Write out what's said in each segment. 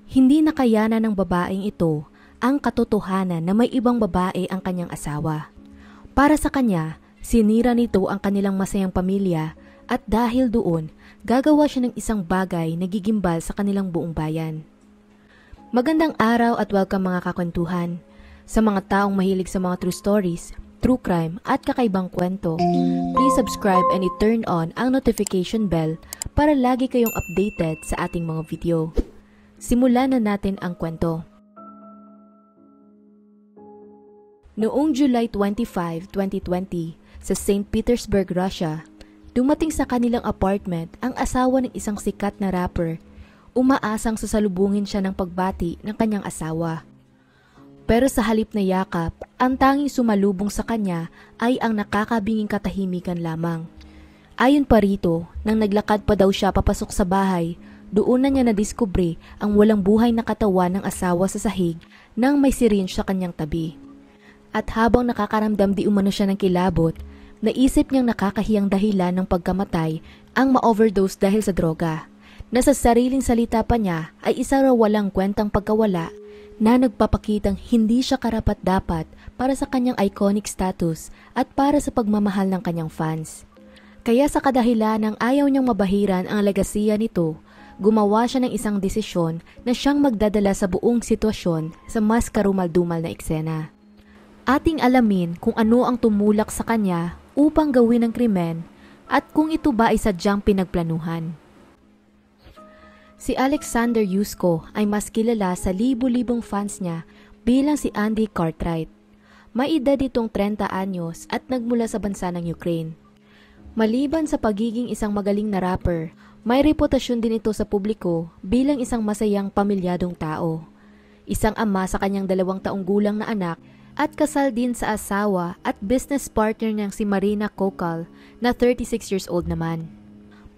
Hindi nakayanan ng babaeng ito ang katotohanan na may ibang babae ang kanyang asawa. Para sa kanya, sinira nito ang kanilang masayang pamilya at dahil doon, gagawa siya ng isang bagay na gigimbal sa kanilang buong bayan. Magandang araw at welcome mga kakwentuhan. Sa mga taong mahilig sa mga true stories, true crime at kakaibang kwento, please subscribe and i-turn on ang notification bell para lagi kayong updated sa ating mga video. Simulan na natin ang kwento. Noong July 25, 2020, sa St. Petersburg, Russia, dumating sa kanilang apartment ang asawa ng isang sikat na rapper, umaasang sasalubungin siya ng pagbati ng kanyang asawa. Pero sa halip na yakap, ang tanging sumalubong sa kanya ay ang nakakabinging katahimikan lamang. Ayon pa rito, nang naglakad pa daw siya papasok sa bahay, doon na niya nadiskubre ang walang buhay na katawan ng asawa sa sahig nang may syringe sa kanyang tabi. At habang nakakaramdam di umano siya ng kilabot, naisip niyang nakakahiyang dahilan ng pagkamatay ang ma-overdose dahil sa droga, na sa sariling salita pa niya ay isa raw walang kwentang pagkawala na nagpapakitang hindi siya karapat-dapat para sa kanyang iconic status at para sa pagmamahal ng kanyang fans. Kaya sa kadahilanang ayaw niyang mabahiran ang legasiya nito, gumawa siya ng isang desisyon na siyang magdadala sa buong sitwasyon sa mas karumal-dumal na eksena. Ating alamin kung ano ang tumulak sa kanya upang gawin ang krimen at kung ito ba ay sadyang pinagplanuhan. Si Alexander Yusko ay mas kilala sa libu-libong fans niya bilang si Andy Cartwright. May edad itong 30 anyos at nagmula sa bansa ng Ukraine. Maliban sa pagiging isang magaling na rapper, may reputasyon din ito sa publiko bilang isang masayang pamilyadong tao. Isang ama sa kanyang 2 taong gulang na anak at kasal din sa asawa at business partner niyang si Marina Kokal na 36 years old naman.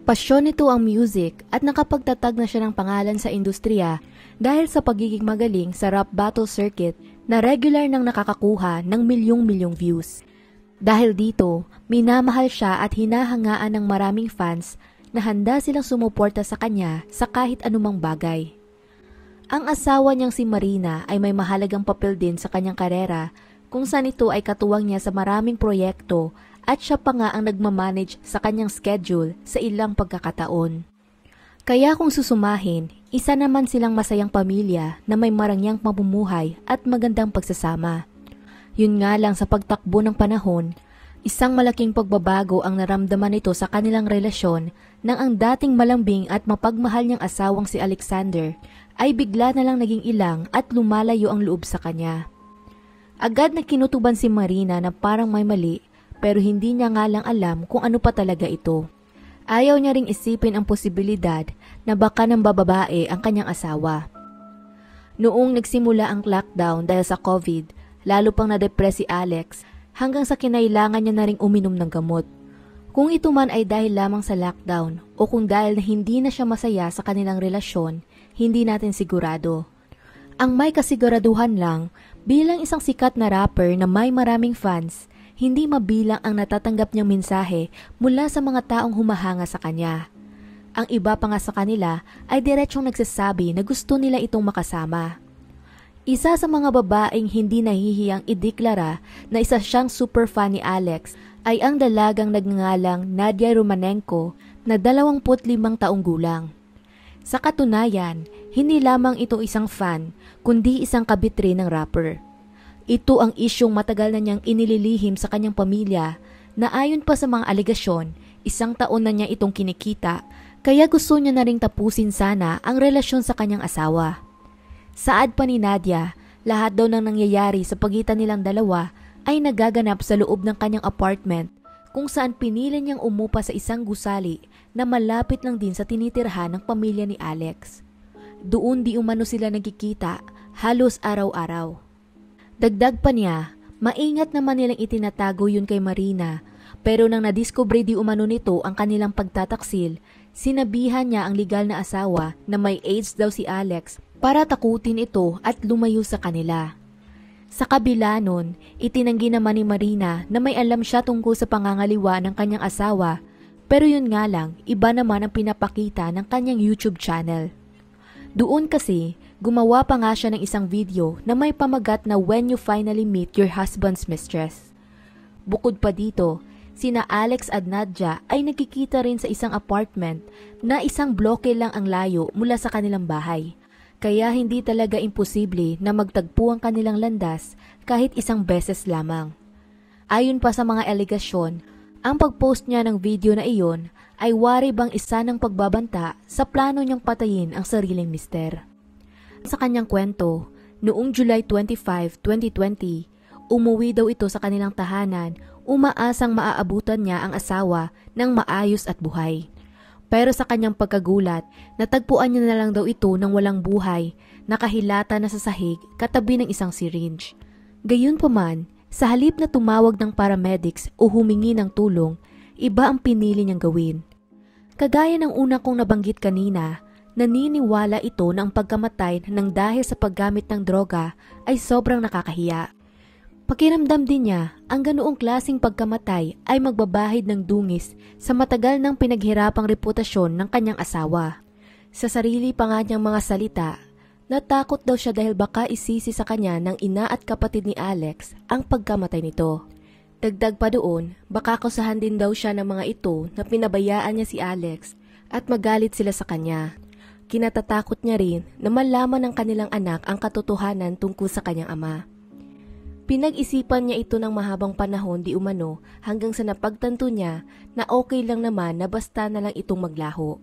Pasyon nito ang music at nakapagtatag na siya ng pangalan sa industriya dahil sa pagiging magaling sa rap battle circuit na regular nang nakakakuha ng milyong-milyong views. Dahil dito, minamahal siya at hinahangaan ng maraming fans na handa silang sumuporta sa kanya sa kahit anumang bagay. Ang asawa niyang si Marina ay may mahalagang papel din sa kanyang karera kung saan ito ay katuwang niya sa maraming proyekto at siya pa nga ang nagmamanage sa kanyang schedule sa ilang pagkakataon. Kaya kung susumahin, isa naman silang masayang pamilya na may marangyang pamumuhay at magandang pagsasama. Yun nga lang sa pagtakbo ng panahon, isang malaking pagbabago ang naramdaman nito sa kanilang relasyon nang ang dating malambing at mapagmahal niyang asawang si Alexander ay bigla na lang naging ilang at lumalayo ang loob sa kanya. Agad na kinutuban si Marina na parang may mali, pero hindi niya nga lang alam kung ano pa talaga ito. Ayaw niya ring isipin ang posibilidad na baka nang bababae ang kanyang asawa. Noong nagsimula ang lockdown dahil sa COVID, lalo pang na-depress si Alex hanggang sa kinailangan niya na ring uminom ng gamot. Kung ito man ay dahil lamang sa lockdown o kung dahil na hindi na siya masaya sa kanilang relasyon, hindi natin sigurado. Ang may kasiguraduhan lang, bilang isang sikat na rapper na may maraming fans, hindi mabilang ang natatanggap niyang mensahe mula sa mga taong humahanga sa kanya. Ang iba pa nga sa kanila ay diretsyong nagsasabi na gusto nila itong makasama. Isa sa mga babaeng hindi nahihiyang ideklara na isa siyang super fan ni Alex ay ang dalagang nagngangalang Nadia Romanenko na 25 taong gulang. Sa katunayan, hindi lamang ito isang fan kundi isang kabit rin ng rapper. Ito ang isyong matagal na niyang inililihim sa kanyang pamilya na ayon pa sa mga alegasyon, 1 taon na niya itong kinikita kaya gusto niya na ring tapusin sana ang relasyon sa kanyang asawa. Saad pa ni Nadia, lahat daw ng nangyayari sa pagitan nilang dalawa ay nagaganap sa loob ng kanyang apartment kung saan pinili niyang umupa sa isang gusali na malapit lang din sa tinitirhan ng pamilya ni Alex. Doon di umano sila nagkikita halos araw-araw. Dagdag pa niya, maingat naman nilang itinatago yun kay Marina, pero nang nadiskubre di umano nito ang kanilang pagtataksil, sinabihan niya ang legal na asawa na may AIDS daw si Alex para takutin ito at lumayo sa kanila. Sa kabila nun, itinanggi naman ni Marina na may alam siya tungkol sa pangangaliwa ng kanyang asawa, pero yun nga lang, iba naman ang pinapakita ng kanyang YouTube channel. Doon kasi, Gumawa pa nga siya ng isang video na may pamagat na When You Finally Meet Your Husband's Mistress. Bukod pa dito, sina Alex at Nadja ay nagkikita rin sa isang apartment na isang bloke lang ang layo mula sa kanilang bahay. Kaya hindi talaga imposible na magtagpo ang kanilang landas kahit isang beses lamang. Ayon pa sa mga alegasyon, ang pag-post niya ng video na iyon ay wari bang isa ng pagbabanta sa plano niyang patayin ang sariling mister. Sa kanyang kwento, noong July 25, 2020, umuwi daw ito sa kanilang tahanan, umaasang maaabutan niya ang asawa ng maayos at buhay. Pero sa kanyang pagkagulat, natagpuan niya na lang daw ito ng walang buhay, nakahilata na sa sahig katabi ng isang syringe. Gayunpaman, sa halip na tumawag ng paramedics o humingi ng tulong, iba ang pinili niyang gawin. Kagaya ng una kong nabanggit kanina, naniniwala ito na ang pagkamatay ng dahil sa paggamit ng droga ay sobrang nakakahiya. Pakiramdam din niya, ang ganoong klaseng pagkamatay ay magbabahid ng dungis sa matagal ng pinaghirapang reputasyon ng kanyang asawa. Sa sarili pa nga niyang mga salita, natakot daw siya dahil baka isisi sa kanya ng ina at kapatid ni Alex ang pagkamatay nito. Dagdag pa doon, baka kusahan din daw siya ng mga ito na pinabayaan niya si Alex at magalit sila sa kanya. Kinatatakot niya rin na malaman ng kanilang anak ang katotohanan tungkol sa kanyang ama. Pinag-isipan niya ito ng mahabang panahon di umano hanggang sa napagtanto niya na okay lang naman na basta na lang itong maglaho.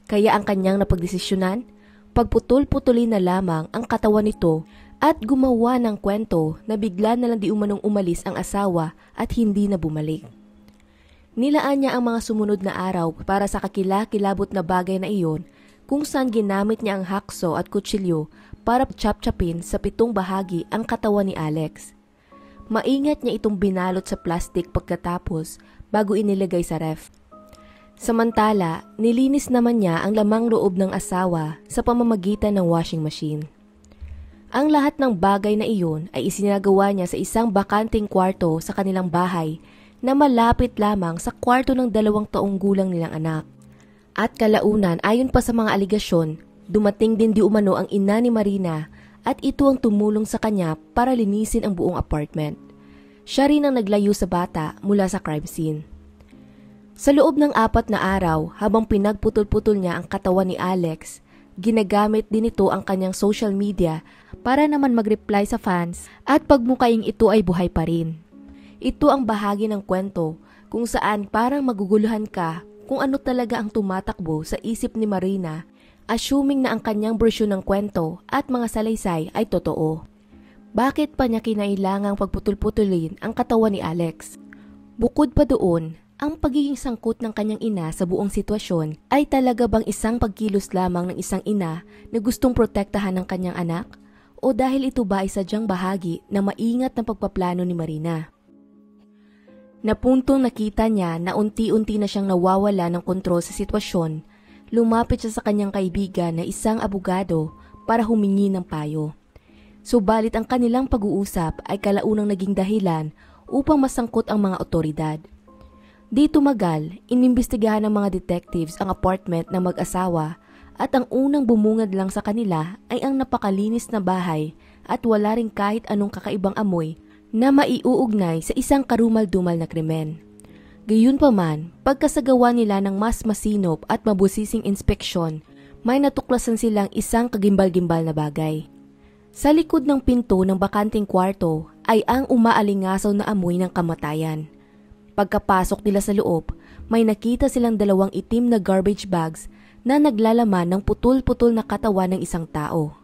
Kaya ang kanyang napagdesisyonan, pagputol-putulin na lamang ang katawan nito at gumawa ng kwento na bigla na lang di umanong umalis ang asawa at hindi na bumalik. Nilaan niya ang mga sumunod na araw para sa kakilakilabot na bagay na iyon kung saan ginamit niya ang hakso at kutsilyo para chap-chapin sa 7 bahagi ang katawan ni Alex. Maingat niya itong binalot sa plastic pagkatapos bago inilagay sa ref. Samantala, nilinis naman niya ang lamang loob ng asawa sa pamamagitan ng washing machine. Ang lahat ng bagay na iyon ay isinagawa niya sa isang bakanting kwarto sa kanilang bahay na malapit lamang sa kwarto ng 2 taong gulang nilang anak. At kalaunan, ayon pa sa mga aligasyon, dumating din di umano ang ina ni Marina at ito ang tumulong sa kanya para linisin ang buong apartment. Siya rin ang naglayo sa bata mula sa crime scene. Sa loob ng 4 na araw, habang pinagputol-putol niya ang katawan ni Alex, ginagamit din ito ang kanyang social media para naman mag-reply sa fans at pagmukaing ito ay buhay pa rin. Ito ang bahagi ng kwento kung saan parang maguguluhan ka kung ano talaga ang tumatakbo sa isip ni Marina, assuming na ang kanyang bersyon ng kwento at mga salaysay ay totoo. Bakit pa niya kinailangang pagputol-putulin ang katawan ni Alex? Bukod pa doon, ang pagiging sangkot ng kanyang ina sa buong sitwasyon ay talaga bang isang pagkilos lamang ng isang ina na gustong protektahan ng kanyang anak? O dahil ito ba ay sadyang bahagi na maingat ng pagpaplano ni Marina? Napuntong nakita niya na unti-unti na siyang nawawala ng kontrol sa sitwasyon, lumapit siya sa kanyang kaibigan na isang abogado para humingi ng payo. Subalit ang kanilang pag-uusap ay kalaunang naging dahilan upang masangkot ang mga otoridad. Di tumagal, inimbestigahan ng mga detectives ang apartment ng mag-asawa at ang unang bumungad lang sa kanila ay ang napakalinis na bahay at wala ring kahit anong kakaibang amoy na maiuugnay sa isang karumal-dumal na krimen. Gayunpaman, pagkasagawa nila ng mas masinop at mabusising inspeksyon, may natuklasan silang isang kagimbal-gimbal na bagay. Sa likod ng pinto ng bakanting kwarto ay ang umaalingasaw na amoy ng kamatayan. Pagkapasok nila sa loob, may nakita silang 2 itim na garbage bags na naglalaman ng putol-putol na katawan ng isang tao.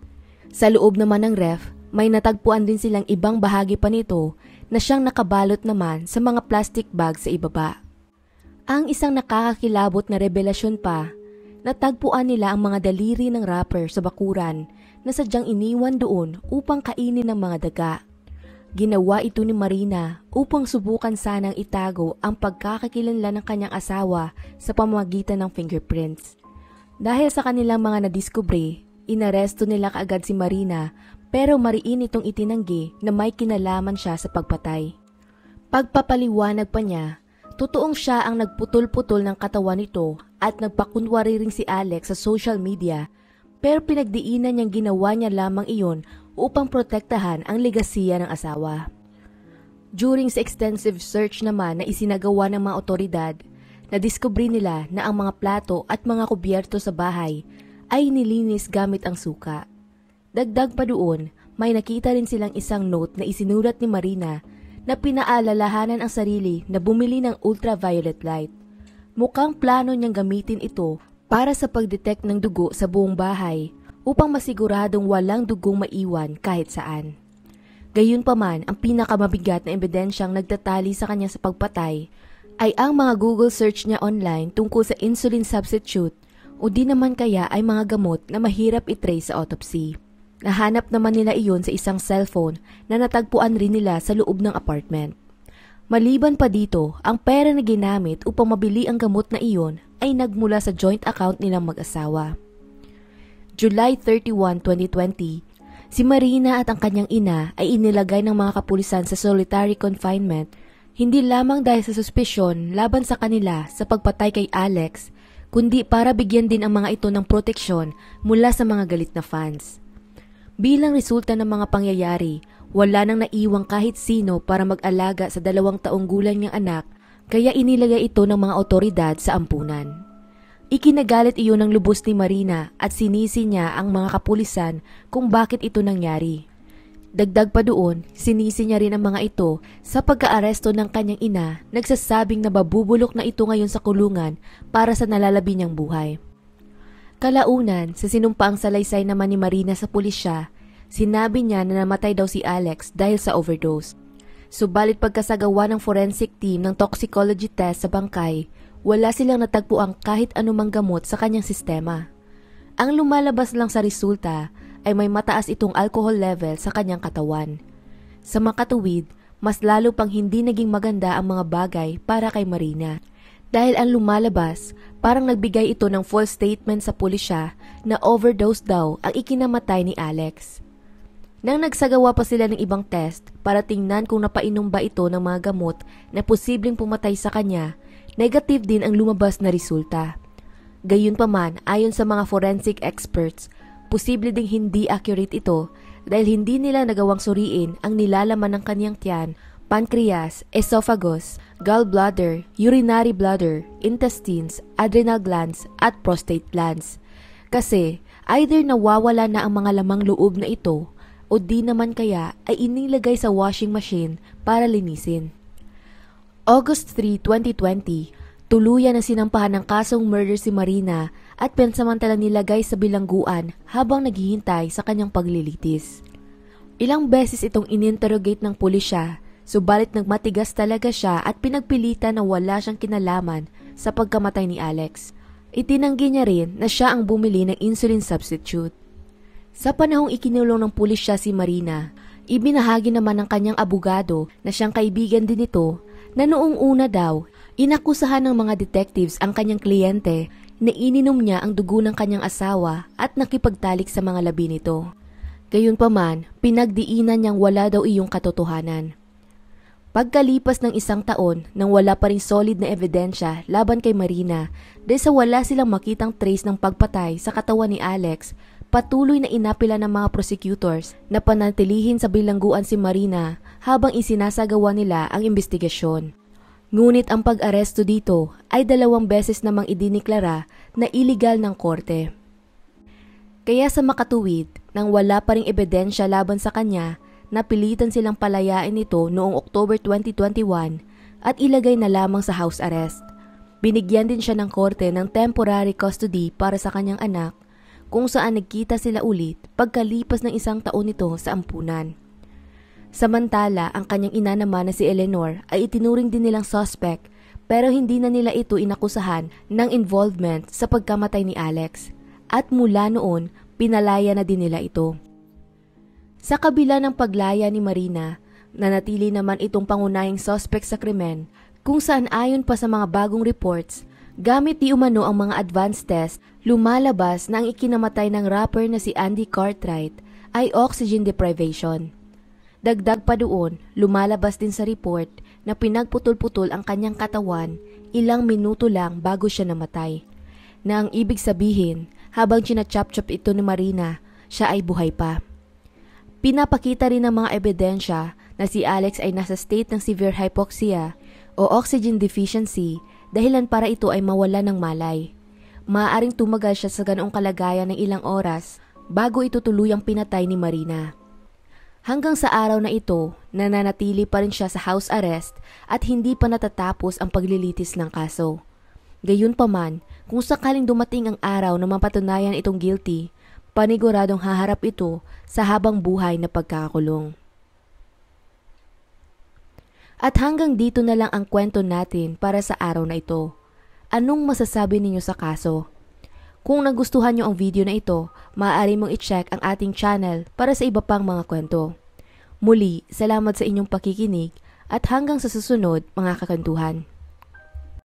Sa loob naman ng ref, may natagpuan din silang ibang bahagi pa nito na siyang nakabalot naman sa mga plastic bags sa ibaba. Ang isang nakakakilabot na revelasyon pa, natagpuan nila ang mga daliri ng rapper sa bakuran na sadyang iniwan doon upang kainin ng mga daga. Ginawa ito ni Marina upang subukan sanang itago ang pagkakakilanlan ng kanyang asawa sa pamamagitan ng fingerprints. Dahil sa kanilang mga nadiskubre, inaresto nila kaagad si Marina pero mariin itong itinanggi na may kinalaman siya sa pagpatay. Pagpapaliwanag pa niya, totoong siya ang nagputol-putol ng katawan nito at nagpakunwari rin si Alex sa social media pero pinagdiinan niyang ginawa niya lamang iyon upang protektahan ang legasiya ng asawa. During sa extensive search naman na isinagawa ng mga otoridad, nadiskubre nila na ang mga plato at mga kubyerto sa bahay ay nilinis gamit ang suka. Dagdag pa doon, may nakita rin silang isang note na isinulat ni Marina na pinaalalahanan ang sarili na bumili ng ultraviolet light. Mukhang plano niyang gamitin ito para sa pagdetect ng dugo sa buong bahay upang masiguradong walang dugong maiwan kahit saan. Gayunpaman, ang pinakamabigat na ebidensyang nagtatali sa kanya sa pagpatay ay ang mga Google search niya online tungkol sa insulin substitute o di naman kaya ay mga gamot na mahirap i-trace sa autopsy. Nahanap naman nila iyon sa isang cellphone na natagpuan rin nila sa loob ng apartment. Maliban pa dito, ang pera na ginamit upang mabili ang gamot na iyon ay nagmula sa joint account nilang mag-asawa. July 31, 2020, si Marina at ang kanyang ina ay inilagay ng mga kapulisan sa solitary confinement hindi lamang dahil sa suspisyon laban sa kanila sa pagpatay kay Alex, kundi para bigyan din ang mga ito ng proteksyon mula sa mga galit na fans. Bilang resulta ng mga pangyayari, wala nang naiwang kahit sino para mag-alaga sa 2 taong gulang niyang anak, kaya inilagay ito ng mga otoridad sa ampunan. Ikinagalit iyon ng lubos ni Marina at sinisi niya ang mga kapulisan kung bakit ito nangyari. Dagdag pa doon, sinisi niya rin ang mga ito sa pagka-aresto ng kanyang ina, nagsasabing na babubulok na ito ngayon sa kulungan para sa nalalabi niyang buhay. Kalaunan, sa sinumpaang salaysay naman ni Marina sa pulisya, sinabi niya na namatay daw si Alex dahil sa overdose. Subalit pagkasagawa ng forensic team ng toxicology test sa bangkay, wala silang natagpuang kahit anumang gamot sa kanyang sistema. Ang lumalabas lang sa resulta ay may mataas itong alcohol level sa kanyang katawan. Sa makatuwid, mas lalo pang hindi naging maganda ang mga bagay para kay Marina. Dahil ang lumalabas, parang nagbigay ito ng false statement sa pulisya na overdose daw ang ikinamatay ni Alex. Nang nagsagawa pa sila ng ibang test para tingnan kung napainom ba ito ng mga gamot na posibleng pumatay sa kanya, negative din ang lumabas na resulta. Gayunpaman, ayon sa mga forensic experts, posible ding hindi accurate ito dahil hindi nila nagawang suriin ang nilalaman ng kanyang tiyan, pancreas, esophagus, gallbladder, urinary bladder, intestines, adrenal glands at prostate glands. Kasi either nawawala na ang mga lamang loob na ito o di naman kaya ay inilagay sa washing machine para linisin. August 3, 2020, tuluyan na sinampahan ng kasong murder si Marina at pansamantalang nilagay sa bilangguan habang naghihintay sa kanyang paglilitis. Ilang beses itong ininterrogate ng pulisya, subalit nagmatigas talaga siya at pinagpilitan na wala siyang kinalaman sa pagkamatay ni Alex. Itinanggi niya rin na siya ang bumili ng insulin substitute. Sa panahong ikinulong ng pulisya si Marina, ibinahagi naman ng kanyang abogado na siyang kaibigan din ito na noong una daw, inakusahan ng mga detectives ang kanyang kliyente na ininom niya ang dugo ng kanyang asawa at nakipagtalik sa mga labi nito. Gayunpaman, pinagdiinan niyang wala daw iyong katotohanan. Pagkalipas ng 1 taon nang wala pa ring solid na ebidensya laban kay Marina dahil sa wala silang makitang trace ng pagpatay sa katawan ni Alex, patuloy na inapila ng mga prosecutors na panatilihin sa bilangguan si Marina habang isinasagawa nila ang investigasyon. Ngunit ang pag-aresto dito ay 2 beses namang idiniklara na iligal ng korte. Kaya sa makatuwid, nang wala pa ring ebidensya laban sa kanya, napilitan silang palayain ito noong October 2021 at ilagay na lamang sa house arrest. Binigyan din siya ng korte ng temporary custody para sa kanyang anak, kung saan nagkita sila ulit pagkalipas ng 1 taon nito sa ampunan. Samantala, ang kanyang ina naman na si Eleanor ay itinuring din nilang suspect pero hindi na nila ito inakusahan ng involvement sa pagkamatay ni Alex at mula noon pinalaya na din nila ito. Sa kabila ng paglaya ni Marina, nanatili naman itong pangunahing suspect sa krimen kung saan ayon pa sa mga bagong reports, gamit di umano ang mga advanced test, lumalabas na ang ikinamatay ng rapper na si Andy Cartwright ay oxygen deprivation. Dagdag pa doon, lumalabas din sa report na pinagputol-putol ang kanyang katawan ilang minuto lang bago siya namatay. Na ang ibig sabihin, Habang chinachop-chop ito ni Marina, siya ay buhay pa. Pinapakita rin ng mga ebidensya na si Alex ay nasa state ng severe hypoxia o oxygen deficiency dahilan para ito ay mawala ng malay. Maaaring tumagal siya sa ganoong kalagayan ng ilang oras bago ito tuluyang pinatay ni Marina. Hanggang sa araw na ito, nananatili pa rin siya sa house arrest at hindi pa natatapos ang paglilitis ng kaso. Gayunpaman, kung sakaling dumating ang araw na mapatunayan itong guilty, paniguradong haharap ito sa habang buhay na pagkakakulong. At hanggang dito na lang ang kwento natin para sa araw na ito. Anong masasabi ninyo sa kaso? Kung nagustuhan nyo ang video na ito, maaari mong i-check ang ating channel para sa iba pang mga kwento. Muli, salamat sa inyong pakikinig at hanggang sa susunod mga kakantuhan.